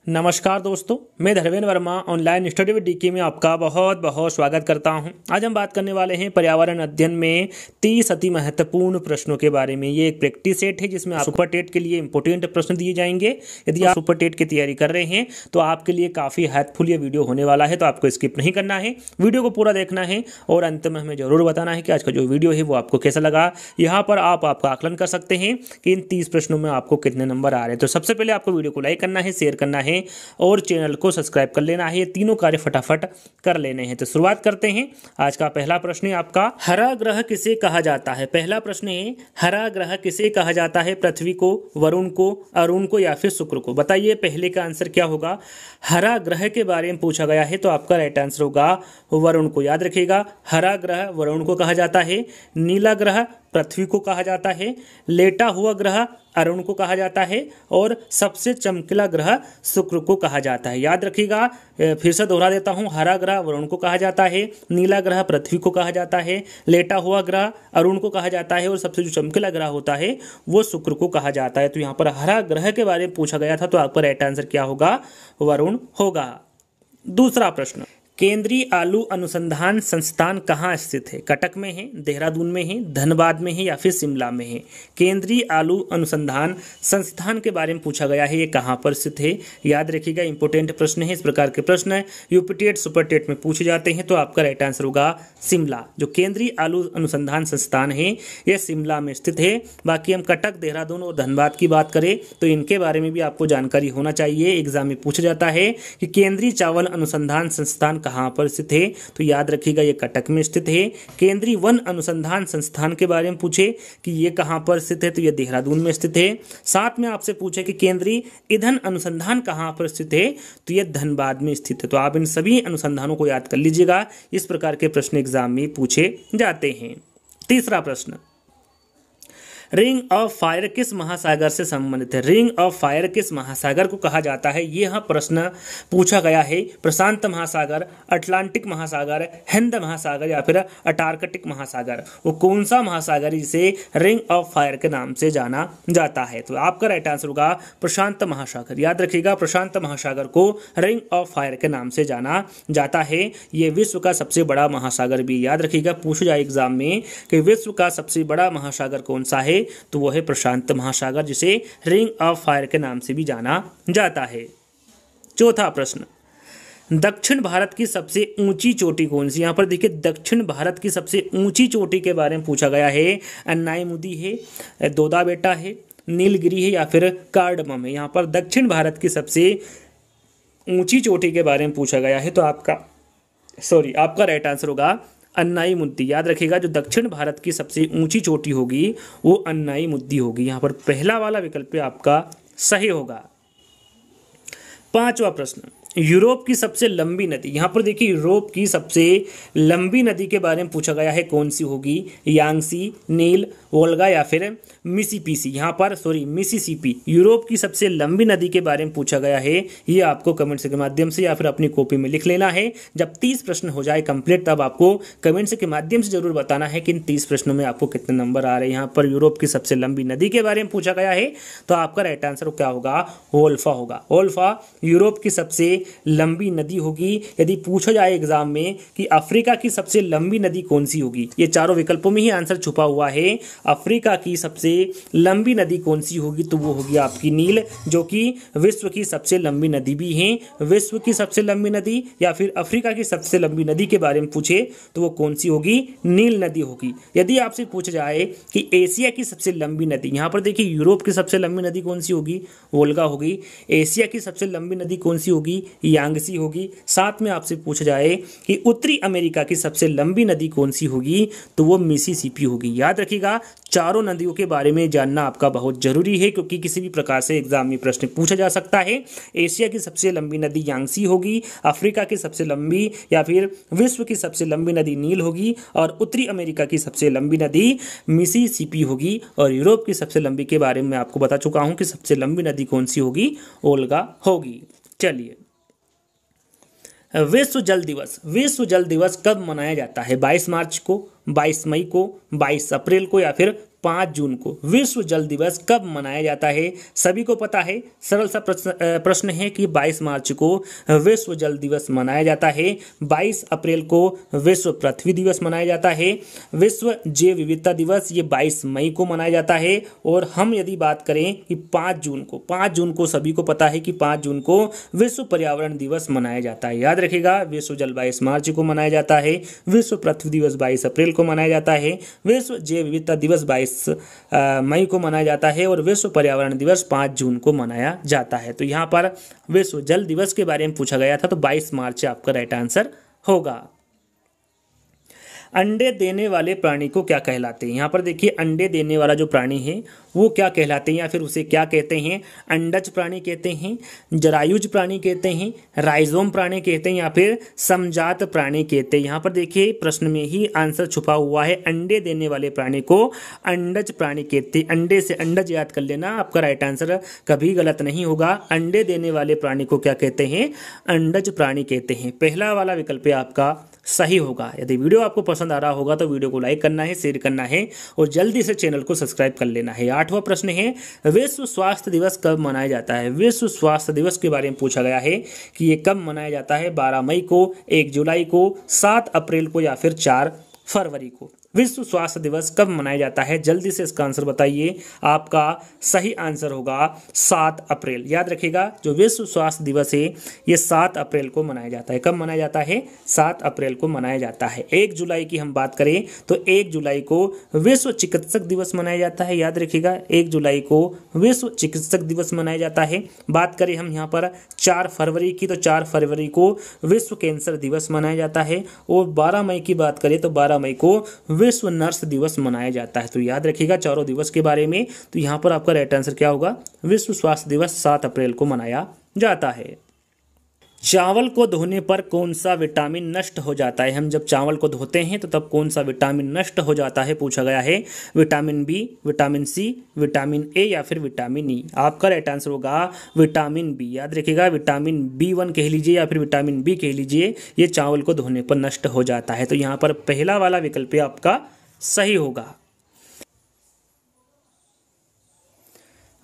नमस्कार दोस्तों, मैं Dharmendra Verma online study with DK में आपका बहुत बहुत स्वागत करता हूं। आज हम बात करने वाले हैं पर्यावरण अध्ययन में 30 अति महत्वपूर्ण प्रश्नों के बारे में। ये एक प्रैक्टिस सेट है जिसमें आप सुपर टेट के लिए इंपोर्टेंट प्रश्न दिए जाएंगे। यदि आप सुपर टेट की तैयारी कर रहे हैं तो आपके लिए काफ़ी हेल्पफुल ये वीडियो होने वाला है, तो आपको स्किप नहीं करना है, वीडियो को पूरा देखना है और अंत में हमें जरूर बताना है कि आज का जो वीडियो है वो आपको कैसा लगा। यहाँ पर आप आपका आकलन कर सकते हैं कि इन 30 प्रश्नों में आपको कितने नंबर आ रहे हैं। तो सबसे पहले आपको वीडियो को लाइक करना है, शेयर करना है और चैनल को सब्सक्राइब कर लेना है। ये तीनों कार्य फटाफट कर लेने हैं। तो शुरुआत करते हैं। आज का पहला प्रश्न है आपका, हरा ग्रह किसे कहा जाता है। पहला प्रश्न है, हरा ग्रह किसे कहा जाता है। पृथ्वी को, वरुण को, अरुण को या फिर शुक्र को। बताइए पहले का आंसर क्या होगा। हरा ग्रह के बारे में पूछा गया है तो आपका राइट आंसर होगा वरुण को। याद रखिएगा, हरा ग्रह वरुण को कहा जाता है, नीला ग्रह पृथ्वी को कहा जाता है, लेटा हुआ ग्रह अरुण को कहा जाता है और सबसे चमकीला ग्रह शुक्र को कहा जाता है। याद रखिएगा, फिर से दोहरा देता हूं, हरा ग्रह वरुण को कहा जाता है, नीला ग्रह पृथ्वी को कहा जाता है, लेटा हुआ ग्रह अरुण को कहा जाता है और सबसे जो चमकीला ग्रह होता है वो शुक्र को कहा जाता है। तो यहाँ पर हरा ग्रह के बारे में पूछा गया था तो आपका राइट आंसर क्या होगा, वरुण होगा। दूसरा प्रश्न, केंद्रीय आलू अनुसंधान संस्थान कहाँ स्थित है। कटक में है, देहरादून में है, धनबाद में है या फिर शिमला में है। केंद्रीय आलू अनुसंधान संस्थान के बारे में पूछा गया है, ये कहाँ पर स्थित है। याद रखिएगा, इंपोर्टेंट प्रश्न है। इस प्रकार के प्रश्न यूपी टेट, सुपर टेट में पूछे जाते हैं तो आपका राइट आंसर होगा शिमला। जो केंद्रीय आलू अनुसंधान संस्थान है यह शिमला में स्थित है। बाकी हम कटक, देहरादून और धनबाद की बात करें तो इनके बारे में भी आपको जानकारी होना चाहिए। एग्जाम में पूछा जाता है कि केंद्रीय चावल अनुसंधान संस्थान कहाँ पर स्थित है, तो याद रखिएगा ये कटक में स्थित है। केंद्रीय वन अनुसंधान संस्थान के बारे में पूछे कि ये कहाँ पर स्थित है, तो ये देहरादून में स्थित है। साथ में आपसे पूछे कि केंद्रीय ईंधन अनुसंधान कहाँ पर स्थित है, तो ये धनबाद में स्थित है। तो आप इन सभी अनुसंधानों को याद कर लीजिएगा, इस प्रकार के प्रश्न एग्जाम में पूछे जाते हैं। तीसरा प्रश्न, रिंग ऑफ फायर किस महासागर से संबंधित है। रिंग ऑफ फायर किस महासागर को कहा जाता है, यह प्रश्न पूछा गया है। प्रशांत महासागर, अटलांटिक महासागर, हिंद महासागर या फिर अंटार्कटिक महासागर। वो कौन सा महासागर जिसे रिंग ऑफ फायर के नाम से जाना जाता है, तो आपका राइट आंसर होगा प्रशांत महासागर। याद रखिएगा, प्रशांत महासागर को रिंग ऑफ फायर के नाम से जाना जाता है। ये विश्व का सबसे बड़ा महासागर भी। याद रखिएगा, पूछा जाए एग्जाम में कि विश्व का सबसे बड़ा महासागर कौन सा है, तो वो है प्रशांत महासागर, जिसे रिंग ऑफ फायर के नाम से भी जाना जाता है। चौथा प्रश्न, दक्षिण भारत की सबसे ऊंची चोटी कौन सी। यहां पर देखिए, दक्षिण भारत की सबसे ऊंची चोटी के बारे में पूछा गया है। अन्नाईमुदी है, दोदा बेटा है, नीलगिरी है या फिर कार्डमम है। यहां पर दक्षिण भारत की सबसे ऊंची चोटी के बारे में पूछा गया है तो आपका राइट आंसर होगा अन्नाईमुदी। याद रखिएगा, जो दक्षिण भारत की सबसे ऊंची चोटी होगी वो अन्नाईमुदी होगी। यहाँ पर पहला वाला विकल्प आपका सही होगा। पांचवा प्रश्न, यूरोप की सबसे लंबी नदी। यहाँ पर देखिए, यूरोप की सबसे लंबी नदी के बारे में पूछा गया है, कौन सी होगी। यांगसी, नील, वोल्गा या फिर मिसिसिपी। यहाँ पर मिसिसिपी यूरोप की सबसे लंबी नदी के बारे में पूछा गया है। ये आपको कमेंट्स के माध्यम से या फिर अपनी कॉपी में लिख लेना है। जब 30 प्रश्न हो जाए कंप्लीट तब आपको कमेंट्स के माध्यम से जरूर बताना है कि इन 30 प्रश्नों में आपको कितने नंबर आ रहे हैं। यहाँ पर यूरोप की सबसे लंबी नदी के बारे में पूछा गया है तो आपका राइट आंसर क्या होगा, वोल्फा होगा। वोल्फा यूरोप की सबसे लंबी नदी होगी। यदि पूछा जाए एग्जाम में कि अफ्रीका की सबसे लंबी नदी कौन सी होगी, ये चारों विकल्पों में ही आंसर छुपा हुआ है। अफ्रीका की सबसे लंबी नदी कौन सी होगी, तो वो होगी आपकी नील, जो कि विश्व की सबसे लंबी नदी भी है। विश्व की सबसे लंबी नदी या फिर अफ्रीका की सबसे लंबी नदी के बारे में पूछे तो वो कौन सी होगी, नील नदी होगी। यदि आपसे पूछा जाए कि एशिया की सबसे लंबी नदी, यहाँ पर देखिए यूरोप की सबसे लंबी नदी कौन सी होगी, वोल्गा होगी। एशिया की सबसे लंबी नदी कौन सी होगी, यांगसी होगी। साथ में आपसे पूछा जाए कि उत्तरी अमेरिका की सबसे लंबी नदी कौन सी होगी, तो वो मिसिसिपी होगी। याद रखिएगा, चारों नदियों के बारे में जानना आपका बहुत जरूरी है, क्योंकि किसी भी प्रकार से एग्जाम में प्रश्न पूछा जा सकता है। एशिया की सबसे लंबी नदी यांगसी होगी, अफ्रीका की सबसे लंबी या फिर विश्व की सबसे लंबी नदी नील होगी और उत्तरी अमेरिका की सबसे लंबी नदी मिसिसिपी होगी। और यूरोप की सबसे लंबी के बारे में आपको बता चुका हूं कि सबसे लंबी नदी कौन सी होगी, ओल्गा होगी। चलिए, विश्व जल दिवस। विश्व जल दिवस कब मनाया जाता है, 22 मार्च को, 22 मई को, 22 अप्रैल को या फिर 5 जून को विश्व जल दिवस कब मनाया जाता है? सभी को पता है, सरल सा प्रश्न है कि 22 मार्च को विश्व जल दिवस मनाया जाता है। 22 अप्रैल को विश्व पृथ्वी दिवस मनाया जाता है। विश्व जैव विविधता दिवस ये 22 मई को मनाया जाता है। और हम यदि बात करें कि 5 जून को सभी को पता है कि 5 जून को विश्व पर्यावरण दिवस मनाया जाता है। याद रखिएगा, विश्व जल 22 मार्च को मनाया जाता है, विश्व पृथ्वी दिवस 22 अप्रैल को मनाया जाता है, विश्व जैव विविधता दिवस 22 मई को मनाया जाता है और विश्व पर्यावरण दिवस 5 जून को मनाया जाता है। तो यहाँ पर विश्व जल दिवस के बारे में पूछा गया था, तो 22 मार्च आपका राइट आंसर होगा। अंडे देने वाले प्राणी को क्या कहलाते हैं? यहाँ पर देखिए, अंडे देने वाला जो प्राणी है वो क्या कहलाते हैं या फिर उसे क्या कहते हैं? अंडज प्राणी कहते हैं, जरायुज प्राणी कहते हैं, राइजोम प्राणी कहते हैं या फिर समजात प्राणी कहते हैं। यहाँ पर देखिए प्रश्न में ही आंसर छुपा हुआ है। अंडे देने वाले प्राणी को अंडज प्राणी कहते हैं। अंडे से अंडज याद कर लेना, आपका राइट आंसर कभी गलत नहीं होगा। अंडे देने वाले प्राणी को क्या कहते हैं? अंडज प्राणी कहते हैं। पहला वाला विकल्प आपका सही होगा। यदि वीडियो आपको पसंद आ रहा होगा तो वीडियो को लाइक करना है, शेयर करना है और जल्दी से चैनल को सब्सक्राइब कर लेना है। 8वां प्रश्न है, विश्व स्वास्थ्य दिवस कब मनाया जाता है? विश्व स्वास्थ्य दिवस के बारे में पूछा गया है कि ये कब मनाया जाता है? 12 मई को, 1 जुलाई को, 7 अप्रैल को या फिर 4 फरवरी को। विश्व स्वास्थ्य दिवस कब मनाया जाता है? जल्दी से इसका आंसर बताइए। आपका सही आंसर होगा 7 अप्रैल। याद रखिएगा, जो विश्व स्वास्थ्य दिवस है ये 7 अप्रैल को मनाया जाता है। कब मनाया जाता है? 7 अप्रैल को मनाया जाता है। 1 जुलाई की हम बात करें तो 1 जुलाई को विश्व चिकित्सक दिवस मनाया जाता है। याद रखिएगा, 1 जुलाई को विश्व चिकित्सक दिवस मनाया जाता है। बात करें हम यहाँ पर 4 फरवरी की, तो 4 फरवरी को विश्व कैंसर दिवस मनाया जाता है। और 12 मई की बात करें तो 12 मई को विश्व नर्स दिवस मनाया जाता है। तो याद रखिएगा चारों दिवस के बारे में। तो यहाँ पर आपका राइट आंसर क्या होगा? विश्व स्वास्थ्य दिवस 7 अप्रैल को मनाया जाता है। चावल को धोने पर कौन सा विटामिन नष्ट हो जाता है? हम जब चावल को धोते हैं तो तब कौन सा विटामिन नष्ट हो जाता है पूछा गया है। Vitamin B, vitamin C, vitamin A या फिर विटामिन ई। आपका राइट आंसर होगा विटामिन बी। याद रखिएगा, विटामिन B1 कह लीजिए या फिर विटामिन बी कह लीजिए, ये चावल को धोने पर नष्ट हो जाता है। तो यहाँ पर पहला वाला विकल्प आपका सही होगा।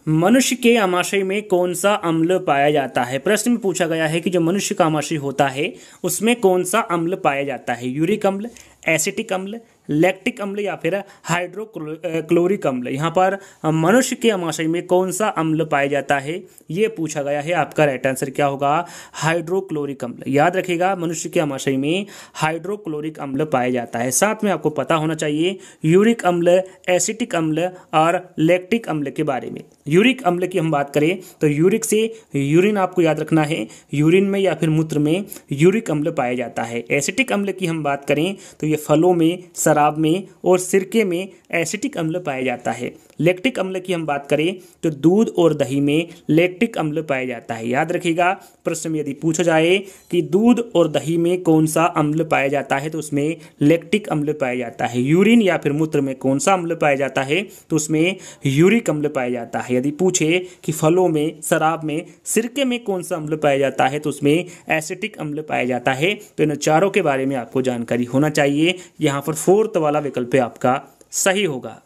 मनुष्य के आमाशय में कौन सा अम्ल पाया जाता है? प्रश्न में पूछा गया है कि जो मनुष्य का आमाशय होता है उसमें कौन सा अम्ल पाया जाता है? यूरिक अम्ल, एसिटिक अम्ल, लैक्टिक अम्ल या फिर हाइड्रोक्लोरिक अम्ल। यहाँ पर मनुष्य के आमाशय में कौन सा अम्ल पाया जाता है ये पूछा गया है। आपका राइट आंसर क्या होगा? हाइड्रोक्लोरिक अम्ल। याद रखिएगा, मनुष्य के आमाशय में हाइड्रोक्लोरिक अम्ल पाया जाता है। साथ में आपको पता होना चाहिए यूरिक अम्ल, एसिटिक अम्ल और लैक्टिक अम्ल के बारे में। यूरिक अम्ल की हम बात करें तो यूरिक से यूरिन आपको याद रखना है, यूरिन में या फिर मूत्र में यूरिक अम्ल पाया जाता है। एसिटिक अम्ल की हम बात करें तो ये फलों में, शराब में और सिरके में एसिटिक अम्ल पाया जाता है। लैक्टिक अम्ल की हम बात करें तो दूध और दही में लैक्टिक अम्ल पाया जाता है। याद रखिएगा, प्रश्न में यदि पूछा जाए कि दूध और दही में कौन सा अम्ल पाया जाता है तो उसमें लैक्टिक अम्ल पाया जाता है। यूरिन या फिर मूत्र में कौन सा अम्ल पाया जाता है तो उसमें यूरिक अम्ल पाया जाता है। यदि पूछे कि फलों में, शराब में, सिरके में कौन सा अम्ल पाया जाता है तो उसमें एसिटिक अम्ल पाया जाता है। तो इन चारों के बारे में आपको जानकारी होना चाहिए। यहाँ पर 4th वाला विकल्प आपका सही होगा।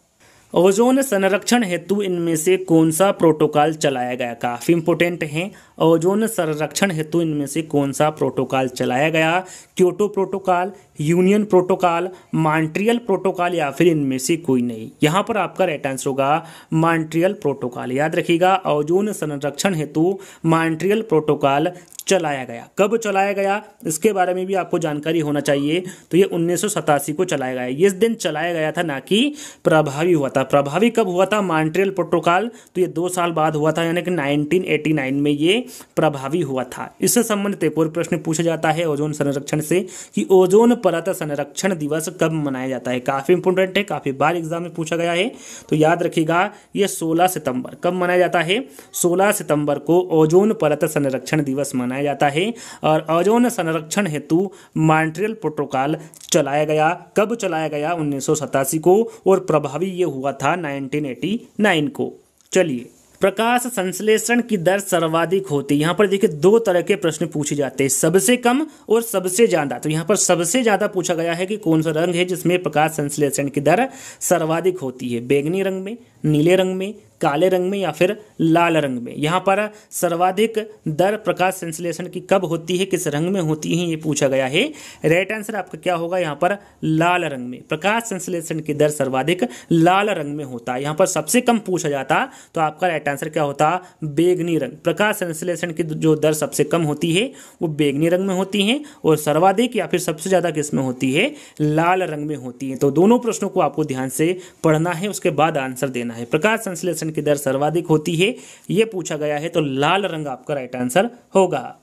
ओजोन संरक्षण हेतु इनमें से कौन सा प्रोटोकॉल चलाया गया? काफ़ी इंपोर्टेंट है। ओजोन संरक्षण हेतु इनमें से कौन सा प्रोटोकॉल चलाया गया? Kyoto protocol, union protocol, Montreal protocol या फिर इनमें से कोई नहीं। यहाँ पर आपका राइट आंसर होगा मॉन्ट्रियल प्रोटोकॉल। याद रखिएगा, ओजोन संरक्षण हेतु मॉन्ट्रियल प्रोटोकॉल चलाया गया। कब चलाया गया इसके बारे में भी आपको जानकारी होना चाहिए। तो ये 1987 को चलाया गया। इस दिन चलाया गया था, ना कि प्रभावी हुआ था। प्रभावी कब हुआ था मॉन्ट्रियल प्रोटोकॉल? तो ये 2 साल बाद हुआ था, यानी कि 1989 में ये प्रभावी हुआ था। इससे संबंधित एक और प्रश्न पूछा जाता है ओजोन संरक्षण से कि ओजोन परत संरक्षण दिवस कब मनाया जाता है? काफ़ी इंपोर्टेंट है, काफ़ी बार एग्जाम में पूछा गया है। तो याद रखिएगा, ये 16 सितंबर कब मनाया जाता है? 16 सितंबर को ओजोन परत संरक्षण दिवस मनाया जाता है। और ओजोन संरक्षण हेतु मॉन्ट्रियल प्रोटोकॉल चलाया गया। कब चलाया गया? 1987 को। और प्रभावी ये हुआ था 1989 को। चलिए प्रकाश संश्लेषण की दर सर्वाधिक होती है। यहाँ पर देखिए दो तरह के प्रश्न पूछे जाते हैं, सबसे कम और सबसे ज़्यादा। तो यहाँ पर सबसे ज़्यादा पूछा गया है कि कौन सा रंग है जिसमें प्रकाश संश्लेषण की दर सर्वाधिक होती है, बैंगनी रंग में, नीले रंग में, काले रंग में या फिर लाल रंग में। यहाँ पर सर्वाधिक दर प्रकाश संश्लेषण की कब होती है, किस रंग में होती है, ये पूछा गया है। राइट आंसर आपका क्या होगा यहाँ पर लाल रंग में। प्रकाश संश्लेषण की दर सर्वाधिक लाल रंग में होता है। यहाँ पर सबसे कम पूछा जाता तो आपका राइट आंसर क्या होता, बैंगनी रंग। प्रकाश संश्लेषण की जो दर सबसे कम होती है वो बैंगनी रंग में होती है और सर्वाधिक या फिर सबसे ज़्यादा किस में होती है, लाल रंग में होती है। तो दोनों प्रश्नों को आपको ध्यान से पढ़ना है, उसके बाद आंसर देना है। प्रकाश संश्लेषण की दर सर्वाधिक होती है ये पूछा गया है, तो लाल रंग आपका राइट आंसर होगा।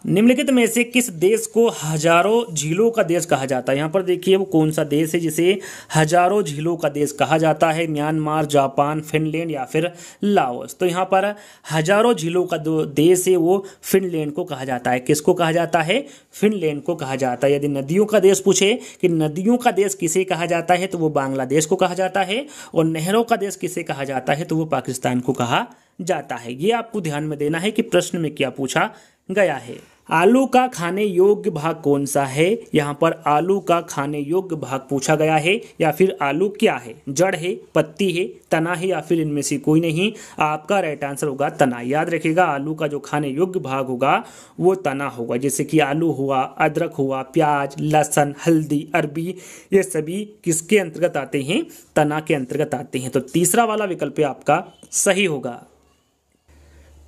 निम्नलिखित में से किस देश को हजारों झीलों का देश कहा जाता है। यहाँ पर देखिए वो कौन सा देश है जिसे हजारों झीलों का देश कहा जाता है, म्यांमार, जापान, फिनलैंड या फिर लाओस। तो यहाँ पर हजारों झीलों का जो देश है वो फिनलैंड को कहा जाता है। किसको कहा जाता है, फिनलैंड को कहा जाता है। यदि नदियों का देश पूछे कि नदियों का देश किसे कहा जाता है तो वो बांग्लादेश को कहा जाता है, और नहरों का देश किसे कहा जाता है तो वो पाकिस्तान को कहा जाता है। ये आपको ध्यान में देना है कि प्रश्न में क्या पूछा गया है। आलू का खाने योग्य भाग कौन सा है। यहाँ पर आलू का खाने योग्य भाग पूछा गया है, या फिर आलू क्या है, जड़ है, पत्ती है, तना है या फिर इनमें से कोई नहीं। आपका राइट आंसर होगा तना। याद रखिएगा आलू का जो खाने योग्य भाग होगा वो तना होगा। जैसे कि आलू हुआ, अदरक हुआ, प्याज, लहसुन, हल्दी, अरबी, ये सभी किसके अंतर्गत आते हैं, तना के अंतर्गत आते हैं। तो तीसरा वाला विकल्प आपका सही होगा।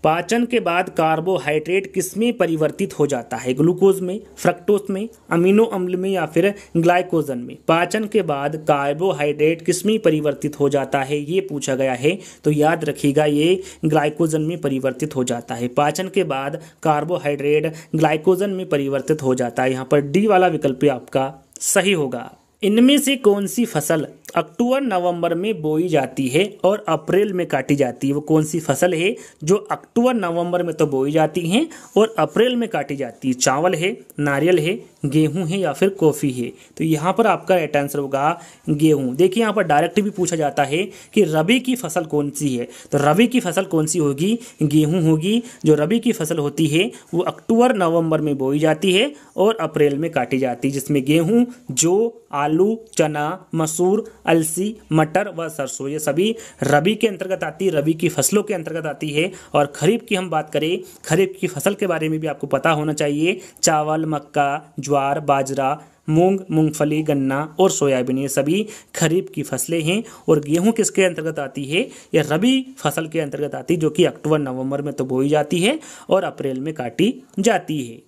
पाचन के बाद कार्बोहाइड्रेट किसमें परिवर्तित हो जाता है, ग्लूकोज में, फ्रक्टोज में, अमीनो अम्ल में या फिर ग्लाइकोजन में। पाचन के बाद कार्बोहाइड्रेट किसमें परिवर्तित हो जाता है ये पूछा गया है, तो याद रखिएगा ये ग्लाइकोजन में परिवर्तित हो जाता है। पाचन के बाद कार्बोहाइड्रेट ग्लाइकोजन में परिवर्तित हो जाता है। यहाँ पर डी वाला विकल्प आपका सही होगा। इनमें से कौन सी फसल अक्टूबर नवंबर में बोई जाती है और अप्रैल में काटी जाती है। वो कौन सी फसल है जो अक्टूबर नवंबर में तो बोई जाती है और अप्रैल में काटी जाती है। चावल है, नारियल है, गेहूं है या फिर कॉफ़ी है। तो यहाँ पर आपका राइट आंसर होगा गेहूं। देखिए यहाँ पर डायरेक्ट भी पूछा जाता है कि रबी की फसल कौन सी है, तो रबी की फसल कौन सी होगी, गेहूं होगी। जो रबी की फसल होती है वो अक्टूबर नवंबर में बोई जाती है और अप्रैल में काटी जाती है, जिसमें गेहूं, जौ, आलू, चना, मसूर, अलसी, मटर व सरसों ये सभी रबी के अंतर्गत आती है, रबी की फसलों के अंतर्गत आती है। और खरीफ की हम बात करें, खरीफ की फसल के बारे में भी आपको पता होना चाहिए। चावल, मक्का, ज्वार, बाजरा, मूंग, मूंगफली, गन्ना और सोयाबीन ये सभी खरीफ की फसलें हैं। और गेहूं किसके अंतर्गत आती है, यह रबी फसल के अंतर्गत आती है, जो कि अक्टूबर नवंबर में तो बोई जाती है और अप्रैल में काटी जाती है।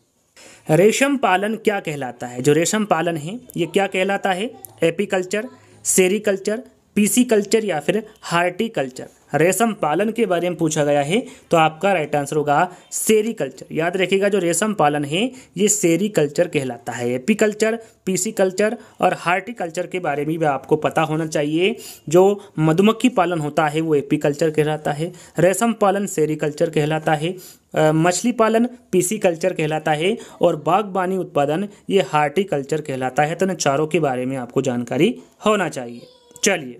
रेशम पालन क्या कहलाता है। जो रेशम पालन है ये क्या कहलाता है, एपीकल्चर, सेरीकल्चर, पीसीकल्चर या फिर हार्टिकल्चर। रेशम पालन के बारे में पूछा गया है, तो आपका राइट आंसर होगा सेरीकल्चर। याद रखिएगा जो रेशम पालन है ये सेरीकल्चर कहलाता है। एपीकल्चर, पीसीकल्चर और हार्टिकल्चर के बारे में भी आपको पता होना चाहिए। जो मधुमक्खी पालन होता है वो एपीकल्चर कहलाता है, रेशम पालन सेरीकल्चर कहलाता है, मछली पालन पीसीकल्चर कहलाता है और बागबानी उत्पादन ये हार्टिकल्चर कहलाता है। तो इन चारों के बारे में आपको जानकारी होना चाहिए। चलिए,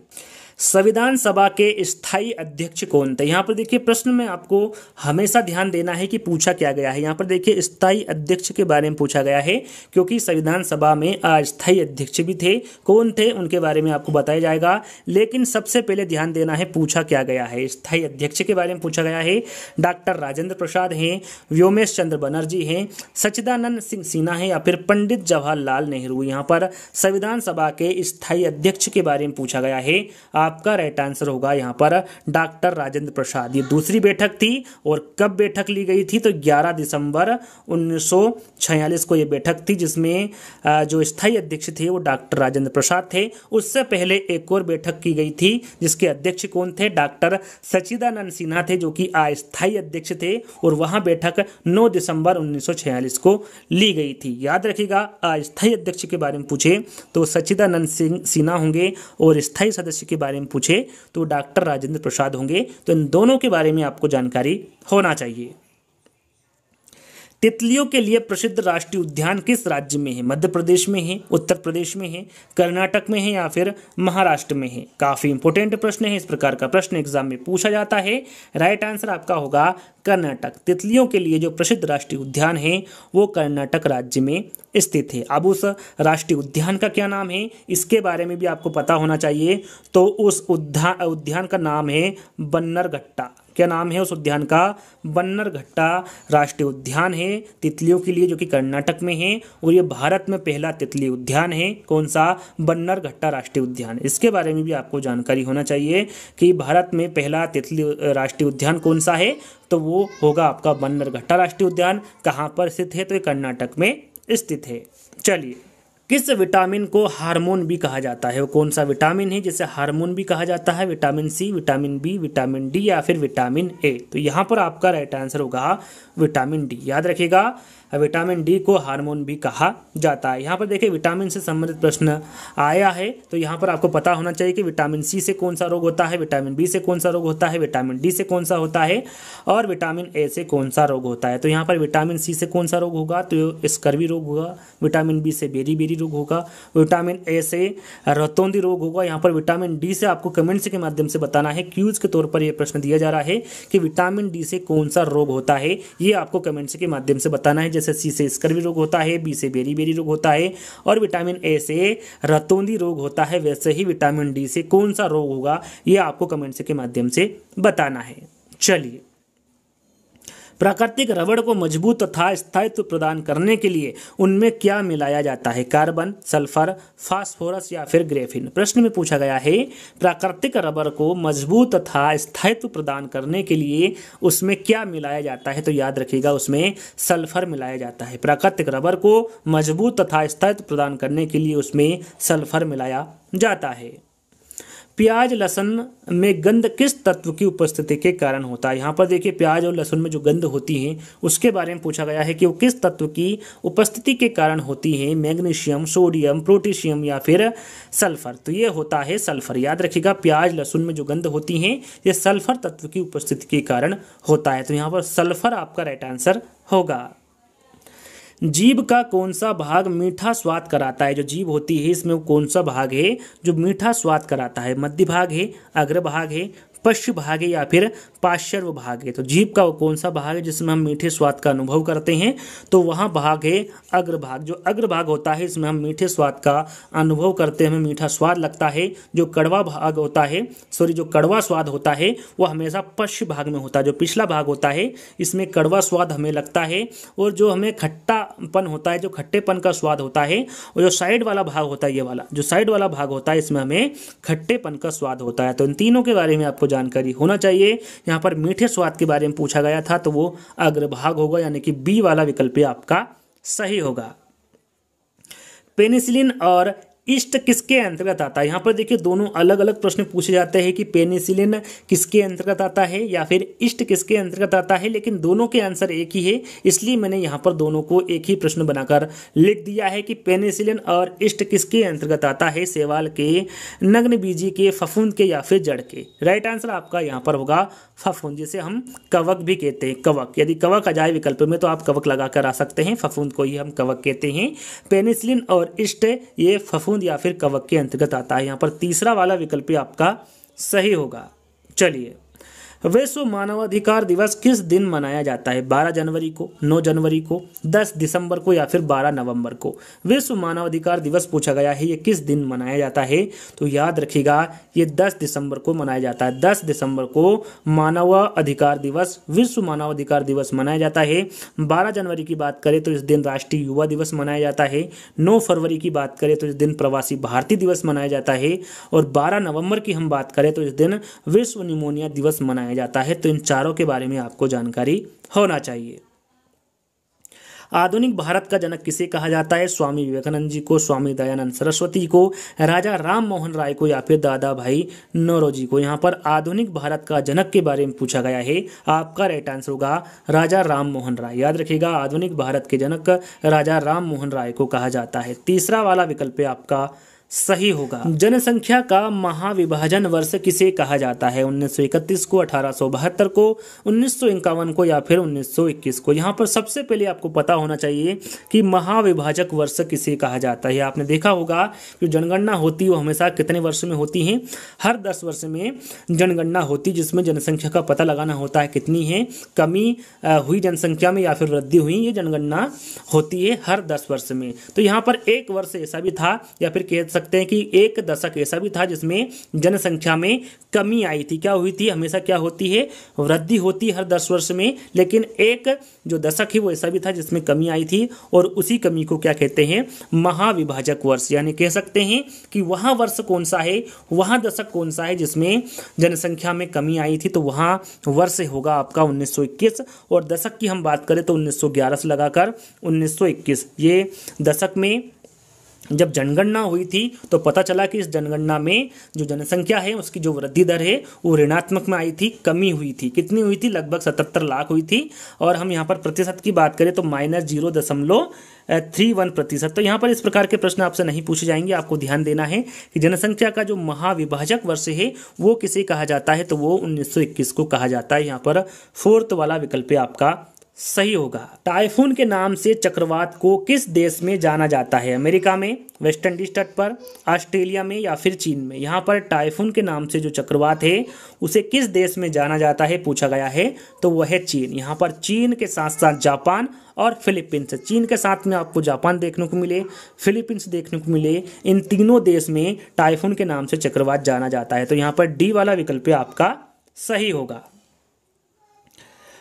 संविधान सभा के स्थायी अध्यक्ष कौन थे। यहाँ पर देखिए प्रश्न में आपको हमेशा ध्यान देना है कि पूछा क्या गया है। यहाँ पर देखिए स्थायी अध्यक्ष के बारे में पूछा गया है, क्योंकि संविधान सभा में अस्थायी अध्यक्ष भी थे। कौन थे उनके बारे में आपको बताया जाएगा, लेकिन सबसे पहले ध्यान देना है पूछा क्या गया है। स्थायी अध्यक्ष के बारे में पूछा गया है, डॉक्टर राजेंद्र प्रसाद हैं, व्योमेश चंद्र बनर्जी हैं, सच्चिदानंद सिंह सिन्हा हैं या फिर पंडित जवाहरलाल नेहरू। यहाँ पर संविधान सभा के स्थायी अध्यक्ष के बारे में पूछा गया है। आपका राइट आंसर होगा यहाँ पर डॉक्टर राजेंद्र प्रसाद। ये दूसरी बैठक थी और कब बैठक ली गई थी, तो 11 दिसंबर 1946 को ये बैठक थी, जिसमें जो स्थायी अध्यक्ष थे वो डॉक्टर राजेंद्र प्रसाद थे। उससे पहले एक और बैठक की गई थी जिसके अध्यक्ष कौन थे, डॉक्टर सच्चिदानंद सिन्हा थे, जो कि अस्थायी अध्यक्ष थे। और वहाँ बैठक 9 दिसंबर 1946 को ली गई थी। याद रखिएगा अस्थायी अध्यक्ष के बारे में पूछे तो सच्चिदानंद सिन्हा होंगे और स्थायी सदस्य के बारे में पूछे तो डॉक्टर राजेंद्र प्रसाद होंगे। तो इन दोनों के बारे में आपको जानकारी होना चाहिए। तितलियों के लिए प्रसिद्ध राष्ट्रीय उद्यान किस राज्य में है? मध्य प्रदेश में है, उत्तर प्रदेश में है, कर्नाटक में है या फिर महाराष्ट्र में है? काफी इंपॉर्टेंट प्रश्न है, इस प्रकार का प्रश्न एग्जाम में पूछा जाता है। राइट आंसर आपका होगा कर्नाटक। तितलियों के लिए जो प्रसिद्ध राष्ट्रीय उद्यान है वो कर्नाटक राज्य में स्थित है। अब उस राष्ट्रीय उद्यान का क्या नाम है इसके बारे में भी आपको पता होना चाहिए। तो उस उद्यान का नाम है बन्नरघट्टा। क्या नाम है उस उद्यान का? बन्नरघट्टा राष्ट्रीय उद्यान है तितलियों के लिए, जो कि कर्नाटक में है और ये भारत में पहला तितली उद्यान है। कौन सा? बन्नरघट्टा राष्ट्रीय उद्यान। इसके बारे में भी आपको जानकारी होना चाहिए कि भारत में पहला तितली राष्ट्रीय उद्यान कौन सा है, तो वो होगा आपका बन्नरघट्टा राष्ट्रीय उद्यान। कहाँ पर स्थित है? तो ये कर्नाटक में स्थित है। चलिए, किस विटामिन को हार्मोन भी कहा जाता है? वो कौन सा विटामिन है जिसे हार्मोन भी कहा जाता है? Vitamin C, vitamin B, vitamin D या फिर विटामिन ए? तो यहाँ पर आपका राइट आंसर होगा विटामिन डी। याद रखिएगा, विटामिन डी को हार्मोन भी कहा जाता है। यहाँ पर देखिए विटामिन से संबंधित प्रश्न आया है, तो यहाँ पर आपको पता होना चाहिए कि विटामिन सी से कौन सा रोग होता है, विटामिन बी से कौन सा रोग होता है, विटामिन डी से कौन सा होता है और विटामिन ए से कौन सा रोग होता है। तो यहाँ पर विटामिन सी से कौन सा रोग होगा? तो स्कर्वी रोग होगा। विटामिन बी से बेरी रोग होगा। विटामिन ए से रतौंधी रोग होगा। यहाँ पर विटामिन डी से आपको कमेंट्स के माध्यम से बताना है। क्यूज के तौर पर यह प्रश्न दिया जा रहा है कि विटामिन डी से कौन सा रोग होता है, ये आपको कमेंट्स के माध्यम से बताना है। जैसे सी से स्कर्वी रोग होता है, बी से बेरी रोग होता है और विटामिन ए से रतौंधी रोग होता है, वैसे ही विटामिन डी से कौन सा रोग होगा ये आपको कमेंट्स के माध्यम से बताना है। चलिए, प्राकृतिक रबड़ को मजबूत तथा स्थायित्व प्रदान करने के लिए उनमें क्या मिलाया जाता है? कार्बन, सल्फर, फास्फोरस या फिर ग्रेफिन? प्रश्न में पूछा गया है प्राकृतिक रबड़ को मजबूत तथा स्थायित्व प्रदान करने के लिए उसमें क्या मिलाया जाता है? तो याद रखिएगा उसमें सल्फर मिलाया जाता है। प्राकृतिक रबड़ को मजबूत तथा स्थायित्व प्रदान करने के लिए उसमें सल्फर मिलाया जाता है। प्याज लहसुन में गंध किस तत्व की उपस्थिति के कारण होता है? यहाँ पर देखिए प्याज और लहसुन में जो गंध होती है उसके बारे में पूछा गया है कि वो किस तत्व की उपस्थिति के कारण होती है? मैग्नीशियम, सोडियम, पोटेशियम या फिर सल्फर? तो ये होता है सल्फर। याद रखिएगा, प्याज लहसुन में जो गंध होती है ये सल्फर तत्व की उपस्थिति के कारण होता है। तो यहाँ पर सल्फर आपका राइट आंसर होगा। जीभ का कौन सा भाग मीठा स्वाद कराता है? जो जीभ होती है इसमें वो कौन सा भाग है जो मीठा स्वाद कराता है? मध्य भाग है, अग्र भाग है, पश्च भाग है या फिर पार्श्व भाग है? तो जीभ का वो कौन सा भाग है जिसमें हम मीठे स्वाद का अनुभव करते हैं? तो वहाँ भाग है अग्र भाग। जो अग्र भाग होता है इसमें हम मीठे स्वाद का अनुभव करते हैं, हमें मीठा स्वाद लगता है। जो कड़वा भाग होता है, जो कड़वा स्वाद होता है वो हमेशा पश्च भाग में होता है। जो पिछला भाग होता है इसमें कड़वा स्वाद हमें लगता है और जो हमें खट्टापन होता है, जो खट्टेपन का स्वाद होता है, और जो साइड वाला भाग होता है, ये वाला जो साइड वाला भाग होता है इसमें हमें खट्टेपन का स्वाद होता है। तो इन तीनों के बारे में आपको जानकारी होना चाहिए। यहाँ पर मीठे स्वाद के बारे में पूछा गया था तो वो अग्रभाग होगा, यानी कि बी वाला विकल्प आपका सही होगा। पेनिसिलिन और ईस्ट किसके अंतर्गत आता है? यहाँ पर देखिए दोनों अलग अलग प्रश्न पूछे जाते हैं कि पेनिसिलिन किसके अंतर्गत आता है या फिर ईस्ट किसके अंतर्गत आता है, लेकिन दोनों के आंसर एक ही है, इसलिए मैंने यहाँ पर दोनों को एक ही प्रश्न बनाकर लिख दिया है कि पेनिसिलिन और ईस्ट किसके अंतर्गत आता है? शैवाल के, नग्नबीजी के, फफूंद के या फिर जड़ के? राइट आंसर आपका यहाँ पर होगा फफूंद, जिसे हम कवक भी कहते हैं। कवक, यदि कवक आ जाए विकल्प में तो आप कवक लगा कर आ सकते हैं। फफूंद को ही हम कवक कहते हैं। पेनिसिलिन और ईस्ट ये फफूंद या फिर कवक के अंतर्गत आता है। यहाँ पर तीसरा वाला विकल्प आपका सही होगा। चलिए, विश्व मानवाधिकार दिवस किस दिन मनाया जाता है? 12 जनवरी को, 9 जनवरी को, 10 दिसंबर को या फिर 12 नवंबर को? विश्व मानवाधिकार दिवस पूछा गया है, ये किस दिन मनाया जाता है? तो याद रखिएगा ये 10 दिसंबर को मनाया जाता है। 10 दिसंबर को मानवाधिकार दिवस, विश्व मानवाधिकार दिवस मनाया जाता है। 12 जनवरी की बात करें तो इस दिन राष्ट्रीय युवा दिवस मनाया जाता है। 9 फरवरी की बात करें तो इस दिन प्रवासी भारतीय दिवस मनाया जाता है और 12 नवंबर की हम बात करें तो इस दिन विश्व निमोनिया दिवस मनाया जाता है। तो इन चारों के बारे में आपको जानकारी होना चाहिए। आधुनिक भारत का जनक किसे कहा जाता है? स्वामी विवेकानंद जी को, स्वामी दयानंद सरस्वती को, राजा राम मोहन राय को या फिर दादा भाई नौरोजी को? यहाँ पर आधुनिक भारत का जनक के बारे में पूछा गया है, आपका राइट आंसर होगा राजा राम मोहन राय। याद रखिएगा आधुनिक भारत के जनक राजा राम मोहन राय को कहा जाता है। तीसरा वाला विकल्प आपका सही होगा। जनसंख्या का महाविभाजन वर्ष किसे कहा जाता है? 1931 को, 1872 को, 1951 को या फिर 1921 को? यहाँ पर सबसे पहले आपको पता होना चाहिए कि महाविभाजक वर्ष किसे कहा जाता है। आपने देखा होगा कि जनगणना होती है वो हमेशा कितने वर्ष में होती है? हर 10 वर्ष में जनगणना होती, जिसमें जनसंख्या का पता लगाना होता है कितनी है, कमी हुई जनसंख्या में या फिर वृद्धि हुई, ये जनगणना होती है हर 10 वर्ष में। तो यहाँ पर एक वर्ष ऐसा भी था या फिर कह सकते हैं कि एक दशक ऐसा भी था जिसमें जनसंख्या में कमी आई थी। क्या हुई थी? हमेशा क्या होती है? वृद्धि होती है हर 10 वर्ष में, लेकिन एक जो दशक है वो ऐसा भी था जिसमें कमी आई थी, और उसी कमी को क्या कहते हैं? महाविभाजक वर्ष। यानी कह सकते हैं कि वह वर्ष कौन सा है, वह दशक कौन सा है जिसमें जनसंख्या में कमी आई थी, तो वह वर्ष होगा आपका 1921। और दशक की हम बात करें तो 1911 से लगाकर 1921, ये दशक में जब जनगणना हुई थी तो पता चला कि इस जनगणना में जो जनसंख्या है उसकी जो वृद्धि दर है वो ऋणात्मक में आई थी, कमी हुई थी। कितनी हुई थी? लगभग 77 लाख हुई थी। और हम यहाँ पर प्रतिशत की बात करें तो -0.31%। तो यहाँ पर इस प्रकार के प्रश्न आपसे नहीं पूछे जाएंगे। आपको ध्यान देना है कि जनसंख्या का जो महाविभाजक वर्ष है वो किसे कहा जाता है, तो वो 1921 को कहा जाता है। यहाँ पर 4th वाला विकल्प आपका सही होगा। टाइफून के नाम से चक्रवात को किस देश में जाना जाता है? अमेरिका में, वेस्ट इंडीज तट पर, ऑस्ट्रेलिया में या फिर चीन में? यहाँ पर टाइफून के नाम से जो चक्रवात है उसे किस देश में जाना जाता है पूछा गया है, तो वह है चीन। यहाँ पर चीन के साथ साथ जापान और फिलीपींस, चीन के साथ में आपको जापान देखने को मिले, फिलीपींस देखने को मिले, इन तीनों देश में टाइफून के नाम से चक्रवात जाना जाता है। तो यहाँ पर डी वाला विकल्प आपका सही होगा।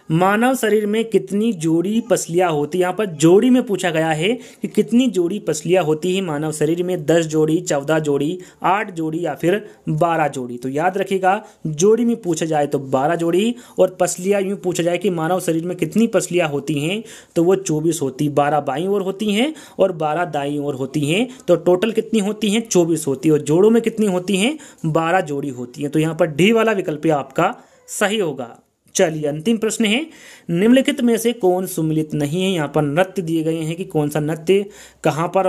मानव शरीर में कितनी जोड़ी पसलियां होती है? यहाँ पर जोड़ी में पूछा गया है कि कितनी जोड़ी पसलियां होती है मानव शरीर में? 10 जोड़ी, 14 जोड़ी, 8 जोड़ी या फिर 12 जोड़ी? तो याद रखिएगा, जोड़ी में पूछा जाए तो 12 जोड़ी, और पसलियां यूँ पूछा जाए कि मानव शरीर में कितनी पसलियां होती हैं, तो वो 24 होती। 12 बाईं ओर होती हैं और 12 दाईं ओर होती हैं। तो टोटल कितनी होती हैं? 24 होती है। और जोड़ों में कितनी होती हैं? 12 जोड़ी होती हैं। तो यहाँ पर डी वाला विकल्प आपका सही होगा। चलिए अंतिम प्रश्न है, निम्नलिखित में से कौन सम्मिलित नहीं है? यहाँ पर नृत्य दिए गए हैं कि कौन सा नृत्य कहाँ पर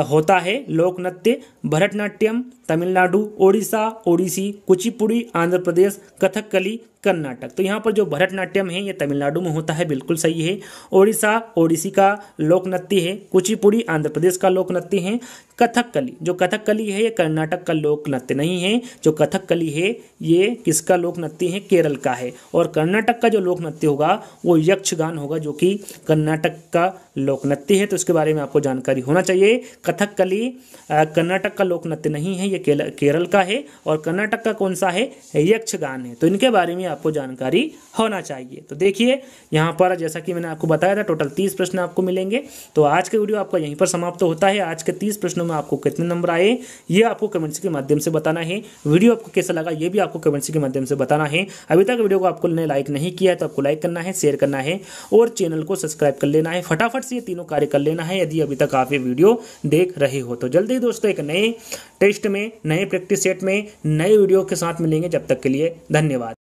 होता है। लोक नृत्य, भरतनाट्यम, तमिलनाडु, ओडिशा, ओडिसी, कुचिपुड़ी, आंध्र प्रदेश, कथकली, कर्नाटक। तो यहाँ पर जो भरतनाट्यम है ये तमिलनाडु में होता है, बिल्कुल सही है। ओडिशा, ओडिसी का लोक नृत्य है। कुचिपुड़ी आंध्र प्रदेश का लोक नृत्य है। कथकली, जो कथकली है ये कर्नाटक का लोक नृत्य नहीं है। जो कथकली है ये किसका लोक नृत्य है? केरल का है। और कर्नाटक का जो लोक नृत्य होगा वो यक्षगान होगा, जो कि कर्नाटक का लोक नृत्य है। तो इसके बारे में आपको जानकारी होना चाहिए। कथकली कर्नाटक का लोक नृत्य नहीं है, ये केरल का है। और कर्नाटक का कौन सा है? यक्षगान है। तो इनके बारे में आपको जानकारी होना चाहिए। तो देखिए यहाँ पर जैसा कि मैंने आपको बताया था टोटल 30 प्रश्न आपको मिलेंगे। तो आज का वीडियो आपका यहीं पर समाप्त होता है। आज के 30 प्रश्नों में आपको कितने नंबर आए ये आपको कमेंट्स के माध्यम से बताना है। वीडियो आपको कैसा लगा ये भी आपको कमेंट्स के माध्यम से बताना है। अभी तक वीडियो को आपको लाइक नहीं किया है तो आपको लाइक करना है, शेयर करना है और चैनल को सब्सक्राइब कर लेना है। फटाफट से ये तीनों कार्य कर लेना है यदि अभी तक आप ये वीडियो देख रहे हो। तो जल्दी दोस्तों एक नए टेस्ट में, नए प्रैक्टिस सेट में, नए वीडियो के साथ मिलेंगे। जब तक के लिए धन्यवाद।